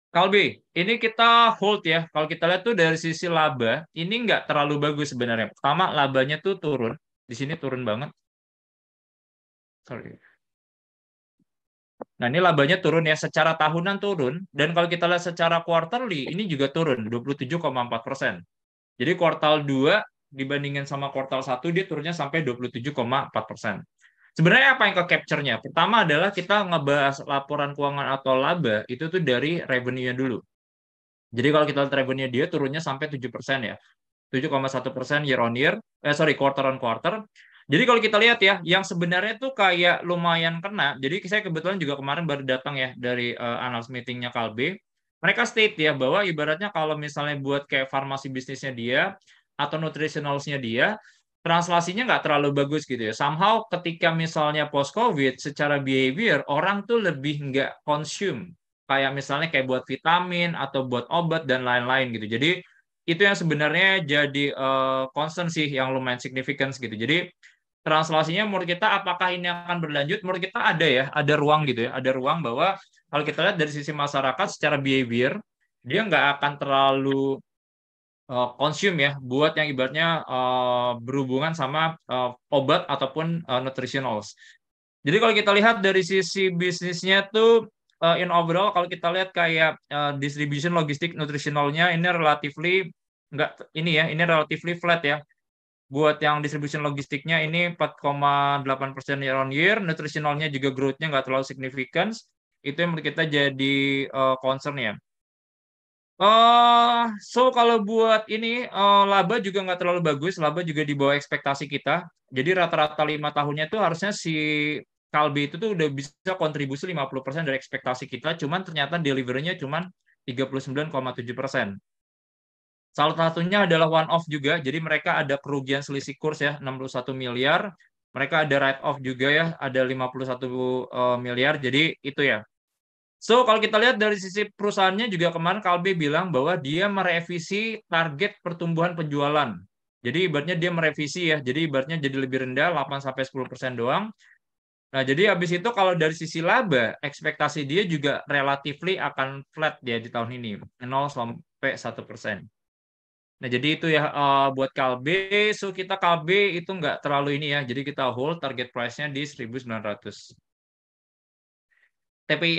Kalbi, ini kita hold ya. Kalau kita lihat tuh dari sisi laba, ini nggak terlalu bagus sebenarnya. Pertama, labanya tuh turun. Di sini turun banget. Sorry. Nah, ini labanya turun ya. Secara tahunan turun. Dan kalau kita lihat secara quarterly, ini juga turun. 27,4%. Jadi kuartal 2 dibandingin sama kuartal 1, dia turunnya sampai 27,4%. Sebenarnya apa yang ke-capture-nya? Pertama adalah kita ngebahas laporan keuangan atau laba, itu tuh dari revenue-nya dulu. Jadi kalau kita lihat revenue dia turunnya sampai 7% ya. 7,1% year on year, sorry, quarter on quarter. Jadi kalau kita lihat ya, yang sebenarnya tuh kayak lumayan kena. Jadi saya kebetulan juga kemarin baru datang ya dari analyst meetingnya Kalbe. Mereka state ya bahwa ibaratnya kalau misalnya buat kayak farmasi bisnisnya dia atau nutritionalsnya dia, translasinya nggak terlalu bagus gitu ya. Somehow ketika misalnya post-COVID, secara behavior, orang tuh lebih nggak consume. Kayak misalnya kayak buat vitamin atau buat obat dan lain-lain gitu. Jadi itu yang sebenarnya jadi concern sih yang lumayan signifikan gitu. Jadi translasinya menurut kita apakah ini akan berlanjut? Menurut kita ada ya, ada ruang gitu ya, ada ruang bahwa kalau kita lihat dari sisi masyarakat secara behavior dia nggak akan terlalu consume ya buat yang ibaratnya berhubungan sama obat ataupun nutritionals. Jadi kalau kita lihat dari sisi bisnisnya tuh in overall kalau kita lihat kayak distribution logistik nutritionalnya ini relatively enggak ini ya, ini relatively flat ya. Buat yang distribution logistiknya ini 4,8% year on year, nutritionalnya juga growth-nya nggak terlalu signifikan. Itu yang menurut kita jadi concern ya. So kalau buat ini laba juga nggak terlalu bagus, laba juga di bawah ekspektasi kita. Jadi rata-rata 5 tahunnya itu harusnya si Kalbe itu tuh udah bisa kontribusi 50% dari ekspektasi kita, cuman ternyata delivery-nya cuman 39,7%. Salah satunya adalah one off juga, jadi mereka ada kerugian selisih kurs ya 61 miliar, mereka ada write off juga ya ada 51 miliar, jadi itu ya. So, kalau kita lihat dari sisi perusahaannya juga kemarin Kalbe bilang bahwa dia merevisi target pertumbuhan penjualan. Jadi ibaratnya dia merevisi ya. Jadi ibaratnya jadi lebih rendah 8 sampai 10% doang. Nah, jadi habis itu kalau dari sisi laba, ekspektasi dia juga relatively akan flat dia di tahun ini, 0 sampai 1%. Nah, jadi itu ya buat Kalbe. So, kita Kalbe itu nggak terlalu ini ya. Jadi kita hold target price-nya di 1.900. TPI